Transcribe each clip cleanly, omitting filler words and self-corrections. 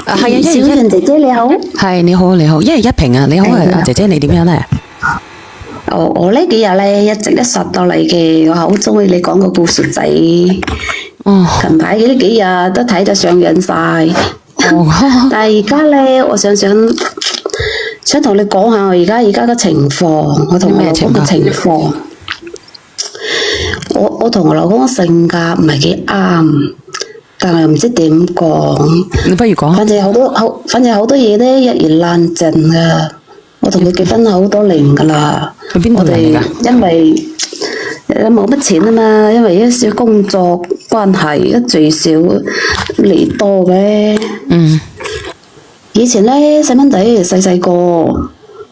啊，係啊，一小人袁姐姐你好，係你好，你好，一人一瓶啊，你好啊，係啊阿姐姐你點樣咧？我呢幾日咧一直都刷到你嘅，我好中意你講個故事仔。哦，近排呢幾日都睇得上癮晒，哦，但係而家咧，我想同你講下我而家嘅情況，我同我老公嘅情況。我同我老公嘅性格唔係幾啱，但係又唔知點講。你不如講，反正好多嘢咧一言難盡噶。我同佢結婚好多年噶啦，去邊度嚟㗎？因為冇乜錢啊嘛，因為一少工作關係，一聚少離多嘅。嗯，以前咧細蚊仔細個，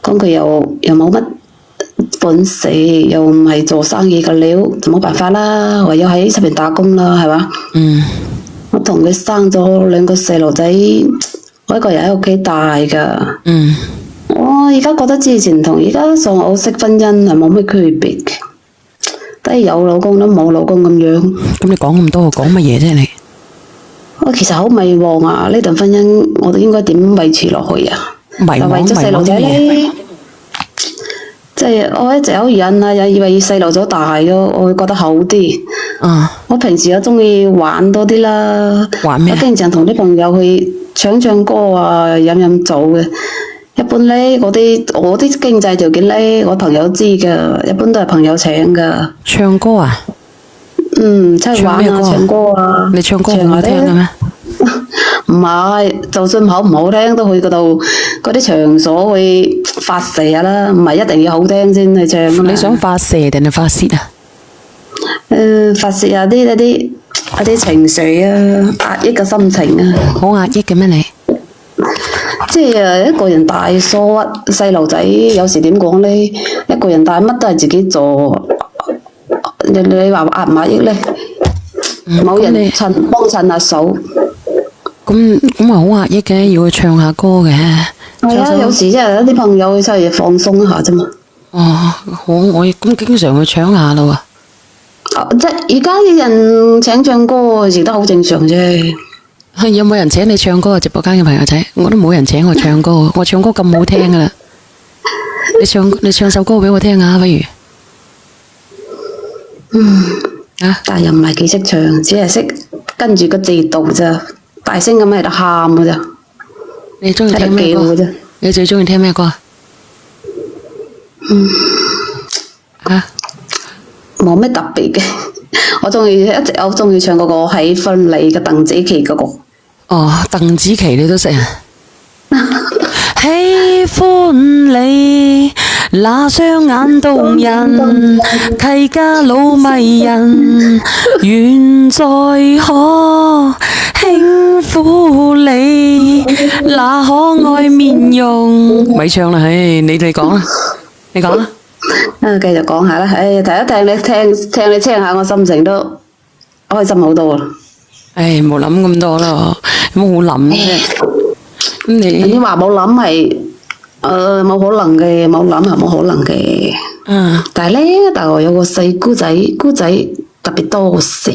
講佢又冇乜本事，又唔係做生意嘅料，就冇辦法啦，唯有喺出邊打工啦，係嘛？嗯，我同佢生咗兩個細路仔，我一個人喺屋企帶噶。嗯，我而家覺得之前同而家上澳式婚姻係冇咩區別嘅，都係有老公都冇老公咁樣。咁你講咁多，講乜嘢啫你？我其實好迷茫啊！呢段婚姻我哋應該點維持落去啊？迷茫就為咗細路仔迷茫啲咩咧，即係我一直好忍啊，又以為細路咗大咗，我會覺得好啲。啊，我平時又中意玩多啲啦，玩咩我經常同啲朋友去唱歌啊，飲酒嘅。一般咧，我啲經濟條件咧，我朋友知噶，一般都係朋友請噶。唱歌啊？嗯，出去玩啊，唱咩歌啊唱歌啊。你唱歌唔好聽嘅咩？唔係，就算好唔好聽，都去嗰度嗰啲場所去發射下啦，唔係一定要好聽先去唱㗎嘛。你想發射定係發泄啊？發泄下啲情緒啊，壓抑嘅心情啊。好壓抑嘅咩你？即係一個人大疏忽，細路仔有時點講咧？一個人大乜都係自己做，你話壓唔壓抑咧？冇人幫襯下手。咁咪好壓抑嘅，要去唱下歌嘅。係啊，有時即係有啲朋友出去放鬆一下啫嘛。哦，我咁經常去唱下咯喎。即係而家啲人請唱歌，亦都好正常啫。有冇人請你唱歌啊？直播間嘅朋友仔，我都冇人請我唱歌，我唱歌咁好聽噶啦。你唱首歌俾我聽下，不如？啊？但係又唔係幾識唱，只係識跟住個字讀咋，大聲咁喺度喊噶咋。你中意聽咩歌？喺度叫嘅啫。你最中意聽咩歌啊？冇咩特別嘅，一直好中意唱嗰個喜歡你嘅鄧紫棋嗰個。哦，鄧紫棋你都識啊？喜歡你那雙眼動人，契家老迷人，願再可輕撫你那可愛面容。咪唱啦，唉，你講啦，你講啦。繼續講下啦，聽你聽下，我心情都開心好多啦。唉，冇諗咁多咯，有冇好諗啫？咁你話冇諗係，冇可能嘅，冇諗係冇可能嘅。但係咧，大學有個細姑仔特別多事。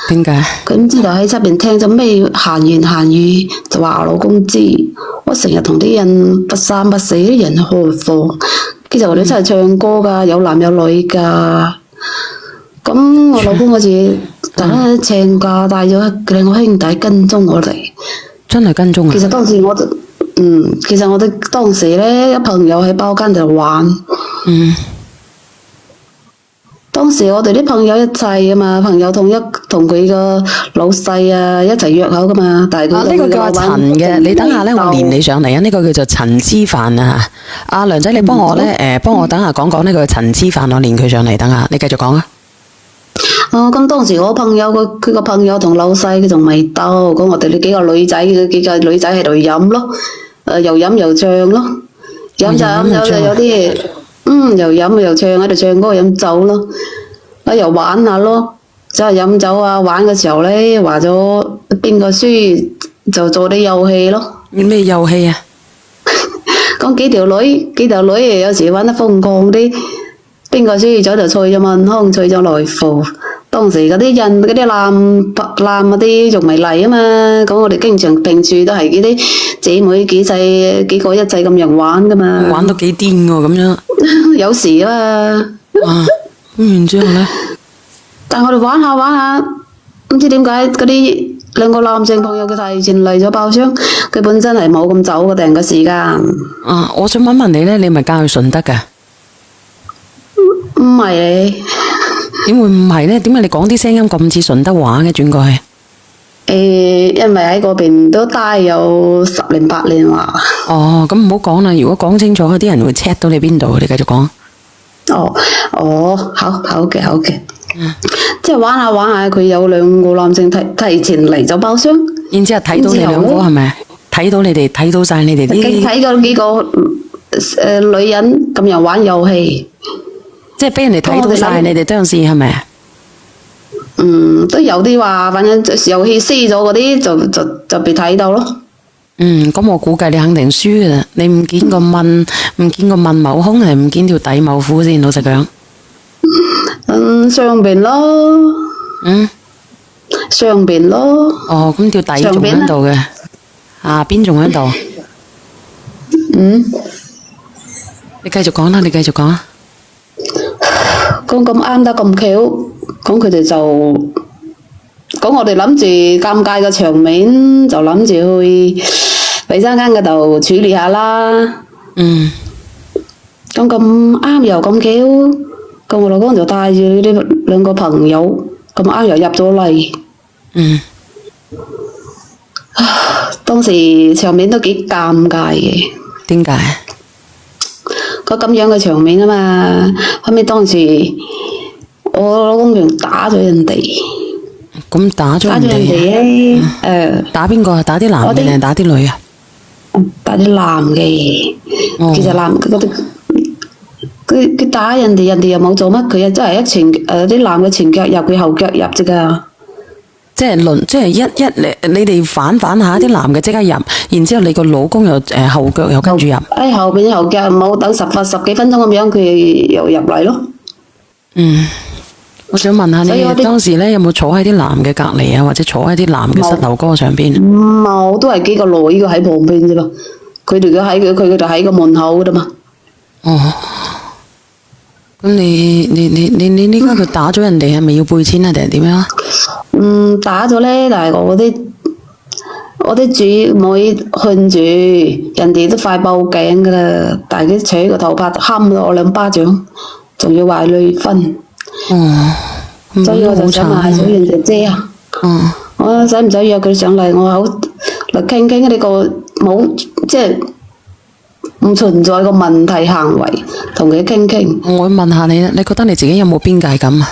點解？佢唔知道喺出邊聽咗咩閒言閒語，就話我老公知。我成日同啲人不三不四啲人開放，其實我哋出嚟唱歌噶，有男有女噶。咁我老公好似突然間請假帶咗兩個兄弟跟蹤我哋。真係跟蹤啊！其實當時我哋當時咧，有朋友喺包間度玩。當時我哋啲朋友一齊噶嘛，朋友同佢個老細啊一齊約好噶嘛，但係佢呢個叫阿陳嘅，你等下咧，我連你上嚟啊！呢個叫做陳之範啊！阿梁仔，你幫我咧，幫我等下講呢個陳之範，我連佢上嚟，等下你繼續講啊！咁當時我朋友佢個朋友同老細佢仲未到，咁我哋呢幾個女仔喺度飲咯，又飲又唱咯，飲就有啲又飲又唱喺度唱歌飲酒咯，又玩下咯，即係飲酒啊玩嘅時候咧，話咗邊個輸就做啲遊戲咯。咩遊戲啊？講幾條女有時玩得瘋狂啲，邊個輸咗就吹咗問空，吹咗內褲。當時嗰啲人嗰啲男嗰啲仲未嚟啊嘛，咁我哋經常平時都係嗰啲姐妹幾個一齊咁樣玩噶嘛，玩到幾癲喎咁樣。有時啊嘛。啊，咁然之後咧，但我哋玩下，唔知點解嗰啲兩個男性朋友佢提前嚟咗包廂，佢本身係冇咁早嘅訂個時間。啊，我想問問你咧，你咪教佢順德㗎？唔係，點會唔係咧？點解你講啲聲音咁似順德話嘅？轉過去。因為喺嗰邊都待有10年8年啦。哦，咁唔好講啦。如果講清楚，啲人會 check 到你邊度。你繼續講。好嘅。即係玩下，佢有兩個男性提前嚟咗包廂，然之後睇到你兩個係咪？睇到你哋，睇到晒你哋啲。睇到幾個女人咁樣玩遊戲，即係俾人哋睇到晒你哋當時係咪？都有啲話，反正遊戲輸咗嗰啲就被睇到咯。咁我估計你肯定輸噶啦。你唔見個問某胸，係唔見條底某褲先，老實講。上邊咯。上邊咯。哦，咁條底仲喺度嘅，下邊仲喺度。你繼續講啦，你繼續講啊。講咁啱得咁巧，講佢哋就講我哋諗住尷尬嘅場面，就諗住去衛生間嗰度處理下啦。咁啱又咁巧，咁我老公就帶住呢兩個朋友，咁啱又入咗嚟。當時場面都幾尷尬嘅。點解？個咁樣嘅場面啊嘛，後尾當時我老公仲打咗人哋。咁打咗人哋？打邊個啊？打啲男嘅定係打啲女啊？打啲男嘅。其實男嗰啲，佢打人哋，人哋又冇做乜，佢又真係啲男嘅前腳入，佢後腳入啫㗎。即係你哋反下，啲男嘅即刻入，然之後你個老公又後腳又跟住入。後邊後腳冇等十幾分鐘咁樣，佢又入嚟咯。我想問下你當時咧有冇坐喺啲男嘅隔籬啊，或者坐喺啲男嘅膝頭哥上邊？冇，都係幾個女嘅喺旁邊啫咯。佢哋就喺個門口噶嘛。咁你呢家佢打咗人哋係咪要賠錢啊？定係點樣？打咗咧，但係我啲姊妹勸住，人哋都快報警噶啦，但係佢扯個頭髮冚咗我2巴掌，仲要話離婚。所以我就想問下小袁姐姐啊，我使唔使約佢上嚟我口嚟傾傾呢個冇即係唔存在個問題行為，同佢傾傾。我會問下你啦，你覺得你自己有冇邊界感啊？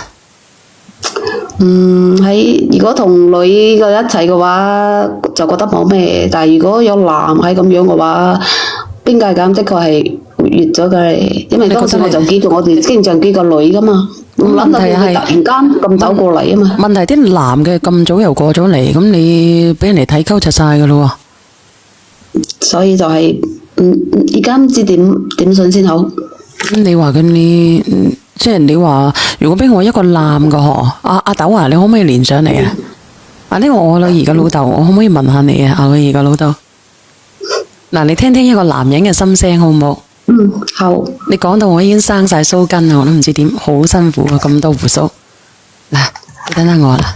如果同女嘅一齊嘅話，就覺得冇咩，但係如果有男喺咁樣嘅話，邊界感的確係越咗嘅，因為當時我就記住我哋經常幾個女噶嘛，唔諗到佢突然間咁走過嚟啊嘛。問題啲男嘅咁早又過咗嚟，咁你俾人哋睇溝柒晒噶咯喎。所以就係而家唔知點算先好。你話即係你話，如果俾我一個男嘅嗬，阿豆啊，你可唔可以連上嚟啊？呢個我女兒嘅老豆，我可唔可以問下你啊？阿女兒嘅老豆，嗱，你聽聽一個男人嘅心聲好唔好？好。你講到我已經生晒鬚根啦，我都唔知點，好辛苦啊，咁多鬍鬚。嗱，你等等我啦。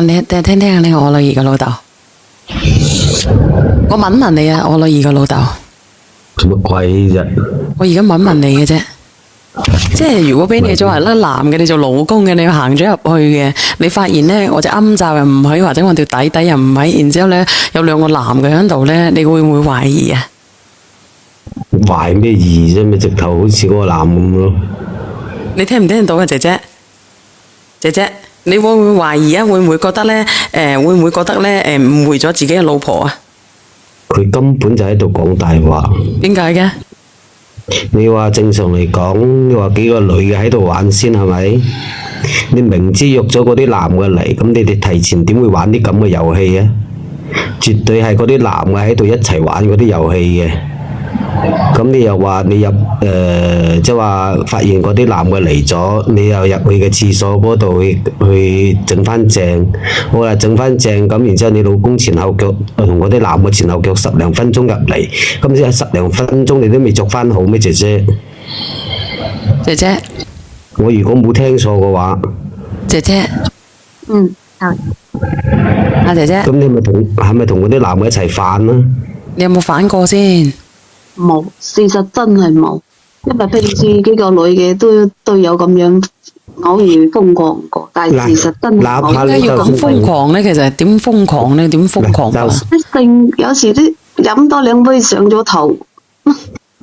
你聽聽下呢個我女兒嘅老豆。我問問你啊，我女兒嘅老豆。做乜鬼啫？我而家問問你嘅啫，即係如果俾你作為咧男嘅，你做老公嘅，你行咗入去嘅，你發現咧我隻暗罩又唔喺，或者我條底又唔喺，然之後咧有兩個男嘅喺度咧，你會唔會懷疑啊？懷咩疑啫？咪直頭好似嗰個男咁咯。你聽唔聽得到啊，姐姐？姐姐，你會唔會懷疑啊？會唔會覺得咧？會唔會覺得咧？誤會咗自己嘅老婆啊？佢根本就喺度講大話。點解嘅？你話正常嚟講，你話幾個女嘅喺度玩先係咪？你明知約咗嗰啲男嘅嚟，咁你哋提前點會玩啲咁嘅遊戲啊？絕對係嗰啲男嘅喺度一齊玩嗰啲遊戲嘅。咁你又話你入即係話發現嗰啲男嘅嚟咗，你又入去嘅廁所嗰度去整翻正，好啦，整翻正咁，然之後你老公前後腳同嗰啲男嘅前後腳10零分鐘入嚟，咁即係10零分鐘你都未着翻好咩，姐姐？姐姐，我如果冇聽錯嘅話，姐姐，係阿姐姐，咁你係咪同嗰啲男嘅一齊反啦？你有冇反過先？冇，事實真係冇，因為平時幾個女嘅都有咁樣偶爾瘋狂過，但係事實真係哪怕冇。點解要咁瘋狂咧？其實點瘋狂咧？點瘋狂法？一定有時啲飲多2杯上咗頭。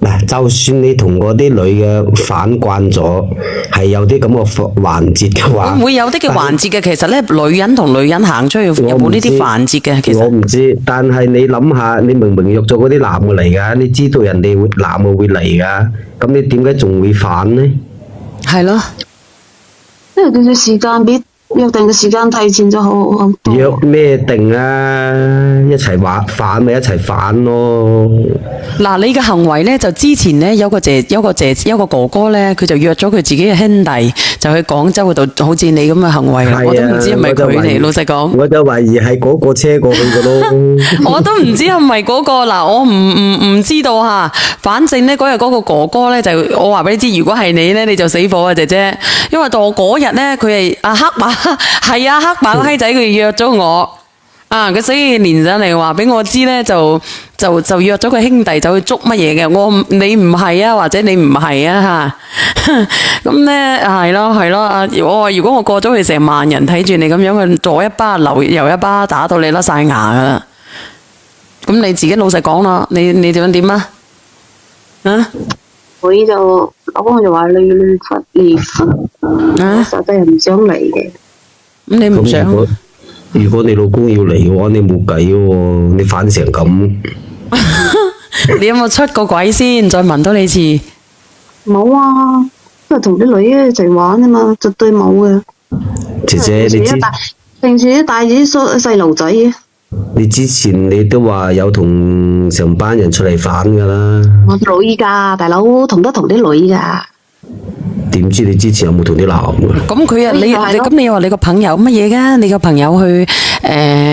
嗱，就算你同嗰啲女嘅反慣咗，係有啲咁嘅環節嘅話，會唔會有啲嘅環節嘅？其實咧，女人同女人行出去有冇呢啲環節嘅？其我實唔知，但係你諗下，你明明約咗嗰啲男嘅嚟噶，你知道人哋男嘅會嚟噶，咁你點解仲會反呢？係咯，因為佢嘅時間比約定嘅時間提前咗好多。約咩定啊？一齊反咪一齊反咯。嗱，你嘅行為咧就之前咧有個哥哥咧，佢就約咗佢自己嘅兄弟，就去廣州嗰度，好似你咁嘅行為啦。係啊我都唔知係咪佢嚟，老實講。我就懷疑係嗰個車過去嘅咯。我都唔知係咪嗰個嗱，我唔知道吓。反正咧嗰日嗰個哥哥咧就我話俾你知，如果係你咧，你就死火啊，姐姐。因為到我嗰日咧，佢係阿黑馬，係啊，黑馬個閪仔佢約咗我啊，佢所以連上嚟話俾我知咧，就約咗佢兄弟就去捉乜嘢嘅。你唔係啊，或者你唔係啊吓。咁咧係咯啊！我話如果我過咗去成萬人睇住你咁樣去左一巴右一巴打到你甩晒牙噶啦。咁你自己老實講啦，你點啊？啊？佢就老公就話離婚，啊？實際係唔想嚟嘅。咁你唔想？如果你老公要嚟嘅話，你冇計喎，你反成咁。你有冇出過軌先？再問多你次。冇啊，都係同啲女一齊玩啊嘛，絕對冇嘅。姐姐，你知平時都帶住啲細路仔嘅。你之前你都話有同成班人出嚟反噶啦。我女噶，大佬同啲女噶。點知你之前有冇同啲男嘅？咁佢啊，你咁你又話你個朋友乜嘢噶？你個朋友去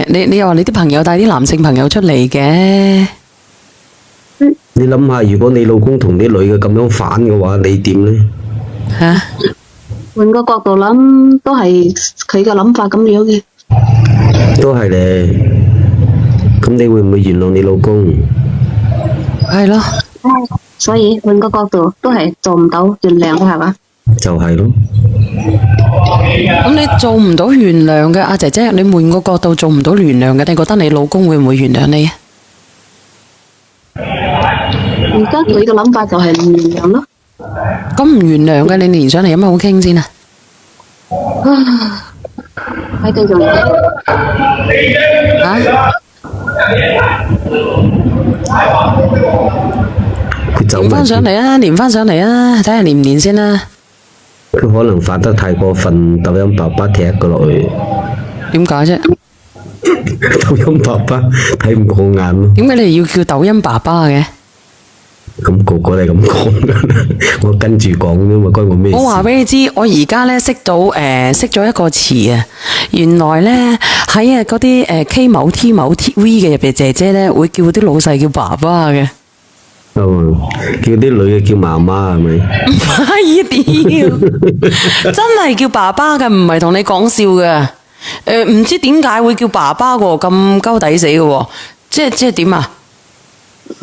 你又話你啲朋友帶啲男性朋友出嚟嘅。你諗下，如果你老公同啲女嘅咁樣反嘅話，你點呢？吓？換個角度諗，都係佢嘅諗法咁樣嘅。都係咧。咁你會唔會原諒你老公？係咯。所以換個角度都係做唔到原諒係嘛？就係咯。咁你做唔到原諒嘅，阿姐姐，你換個角度做唔到原諒嘅，你覺得你老公會唔會原諒你啊？而家佢嘅諗法就係唔原諒咯。咁唔原諒嘅，你連上嚟有乜好傾先啊？喺繼續啊？佢走連翻上嚟啊！連翻上嚟啊！睇下連唔連先啦。佢可能反得太過分，抖音爸爸踢佢落去。點解啫？抖音爸爸睇唔過眼咯。點解你要叫抖音爸爸嘅？咁個個都係咁講噶，我跟住講啫嘛，關我咩事？我話俾你知，我而家咧識咗一個詞啊，原來咧喺嗰啲K 某 T 某 TV 嘅入邊姐姐咧會叫啲老細叫爸爸嘅。叫啲女嘅叫媽媽係咪？唔係屌，真係叫爸爸嘅，唔係同你講笑嘅。唔知點解會叫爸爸喎，咁鳩抵死嘅喎，即係點啊？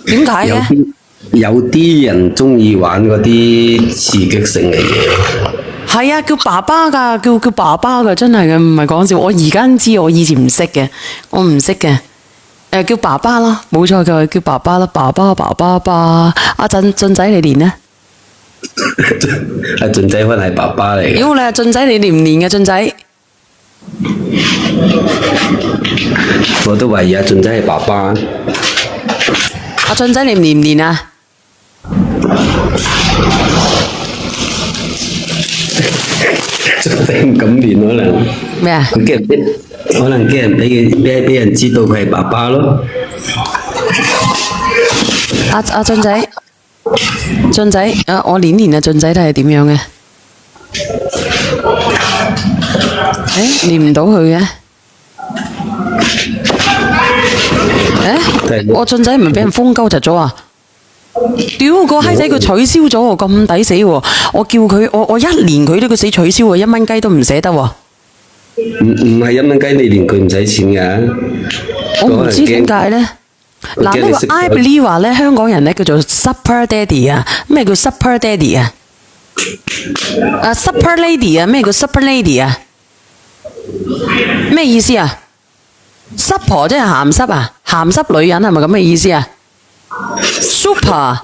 點解嘅？有啲人中意玩嗰啲刺激性嘅嘢。係啊，叫爸爸噶，叫爸爸噶，真係嘅，唔係講笑。我而家知，我以前唔識嘅，我唔識嘅。叫爸爸咯，冇錯，就係叫爸爸啦，爸爸。阿俊仔你練呢？阿俊仔可能係爸爸嚟嘅。屌你阿俊仔，你練唔練嘅俊仔？我都懷疑阿俊仔係爸爸。阿俊仔你練唔練啊？俊仔唔敢練可能。咩啊？可能驚人俾人知道佢係爸爸咯。阿俊仔，俊仔，我年年啊，俊仔睇係點樣嘅？誒，練唔到佢嘅。誒，我俊仔唔係俾人封鳩窒咗啊！屌個閪仔佢取消咗喎，咁抵死喎！我叫佢，我一年佢都佢死取消喎，1蚊雞都唔捨得喎。唔係1蚊雞，你連佢唔使錢㗎。我唔知點解咧。嗱，呢個 I believe 話咧，香港人咧叫做 Super Daddy 啊，咩叫 Super Daddy 啊？Super Lady 啊，咩叫 Super Lady 啊？咩意思啊？濕婆即係鹹濕啊，鹹濕女人係咪咁嘅意思啊 ？Super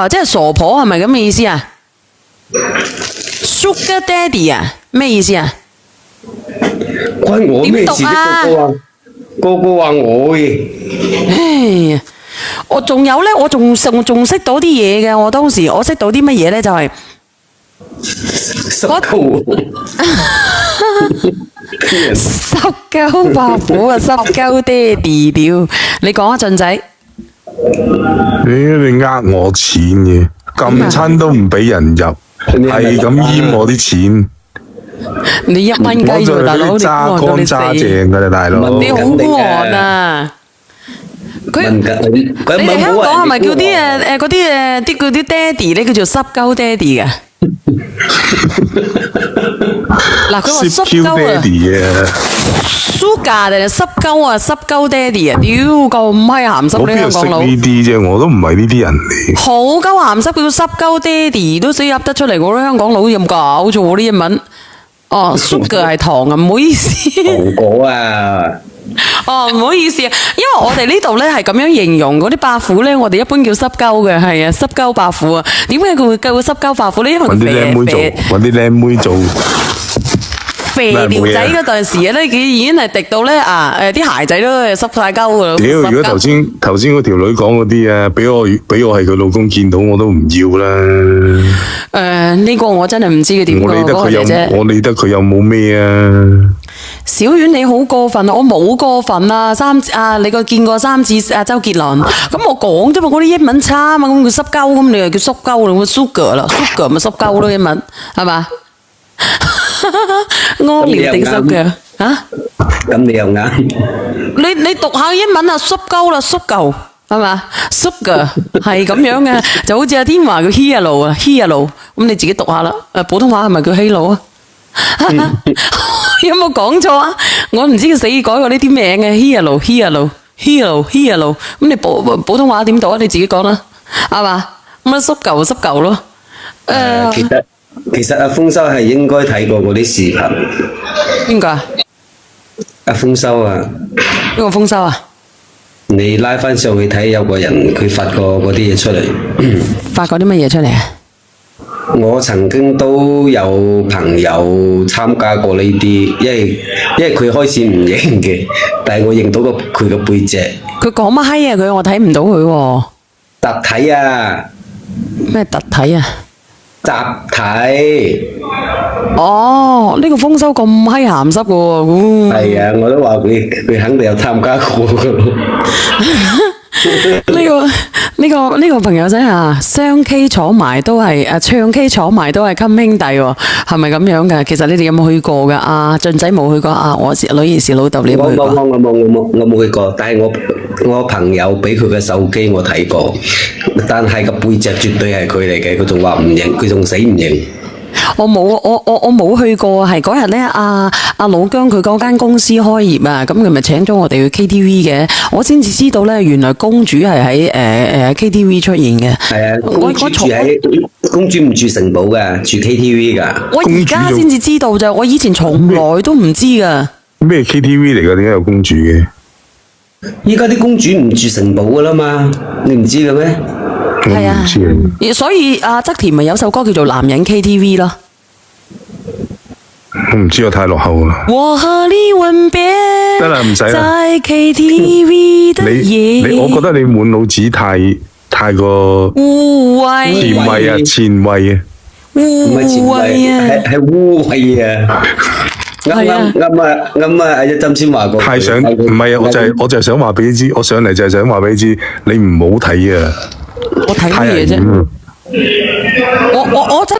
即係傻婆係咪咁嘅意思啊 ？Sugar Daddy 啊，咩意思啊？關我咩事啫？個個話我嘅。唉，我仲有咧，我仲識到啲嘢嘅。我當時我識到啲乜嘢咧，就係濕鳩。濕鳩白虎啊，濕鳩爹哋屌！你講啊，俊仔。你呃我錢嘅，咁親都唔俾人入，係咁閹我啲錢。你1蚊雞喎，大佬，你揸乾揸淨噶啦，大佬。你好寒啊！你哋香港係咪叫啲嗰啲爹哋咧叫做濕鳩爹哋嘅？嗱，佢話濕鳩啊 ，Sugar 定係濕鳩啊？濕鳩爹哋啊！屌，咁閪鹹濕呢香港佬！我邊度識呢啲啫？我都唔係呢啲人嚟。好鳩鹹濕，叫濕鳩爹哋都死噏得出嚟，我啲香港佬有冇搞錯喎啲英文？哦 ，Sugar 係糖啊，唔好意思。糖果啊！哦，唔好意思啊，因為我哋呢度咧係咁樣形容嗰啲白虎咧，我哋一般叫濕鳩嘅，係啊，濕鳩白虎啊。點解佢會叫濕鳩白虎咧？因為搵啲靚妹做，搵啲靚妹做。肥條仔嗰陣時咧，佢已經係滴到咧啲鞋仔都係濕晒鳩噶啦。屌！如果頭先嗰條女講嗰啲啊，俾我係佢老公見到我都唔要啦。呢個我真係唔知佢點講嗰個啫。我理得佢有冇咩啊？小丸你好過分啊！我冇過分啊！你見過3次周杰倫？咁我講啫嘛，嗰啲英文差啊嘛，咁佢濕鳩咁，你又叫濕鳩啦，咁 Sugar 啦 ，Sugar 咪濕鳩咯，英文係嘛？屙尿定濕嘅嚇？咁你又啱。你讀下英文啊，濕鳩啦，濕鳩係嘛？Sugar 係咁樣嘅，就好似阿天華叫 Hero 啊 ，Hero 咁你自己讀下啦。普通話係咪叫 Hero 啊？有冇講錯啊？我唔知佢死改過呢啲名嘅 Hero，咁你普通話點讀啊？你自己講啦，係嘛？咁啊濕舊咯。其實阿豐收係應該睇過嗰啲視頻。邊個啊？阿豐收啊。邊個豐收啊？你拉翻上去睇，有個人佢發過嗰啲嘢出嚟。發過啲乜嘢出嚟啊？我曾經都有朋友參加過呢啲，因為佢開始唔認嘅，但係我認到佢個背脊。佢講乜閪啊？我睇唔到佢喎。集體啊！咩集體啊？集體。哦，呢個豐收咁閪鹹濕嘅喎。係啊，我都話佢肯定有參加過嘅。呢個朋友仔啊，雙 K 坐埋都係唱 K 坐埋都係襟兄弟喎，係咪咁樣嘅？其實你哋有冇去過㗎？俊仔冇去過啊，我女兒是老豆，你有冇去過？我冇去過，但係我朋友俾佢嘅手機我睇過，但係個背脊絕對係佢嚟嘅，佢仲話唔認，佢仲死唔認。我冇去過，係嗰日咧，阿老姜佢嗰間公司開業啊，咁佢咪請咗我哋去 KTV 嘅，我先至知道咧，原來公主係喺KTV 出現嘅。係啊，公主唔住城堡噶，住 KTV 噶。我而家先至知道咋，我以前從來都唔知噶。咩 KTV 嚟噶？點解有公主嘅？依家啲公主唔住城堡噶啦嘛，你唔知嘅咩？係啊，所以阿側田咪有首歌叫做《男人 KTV》咯。我唔知，我太落後啦。我和你吻別，得啦，唔使啦。在 KTV 的夜，我覺得你滿腦子太過污穢，前衛啊，前衛啊，唔係前衛啊，係污穢啊。啱啊！一針先話過。太想唔係啊！我就係想話俾你知，我上嚟就係想話俾你知，你唔好睇啊！我睇乜嘢啫？我真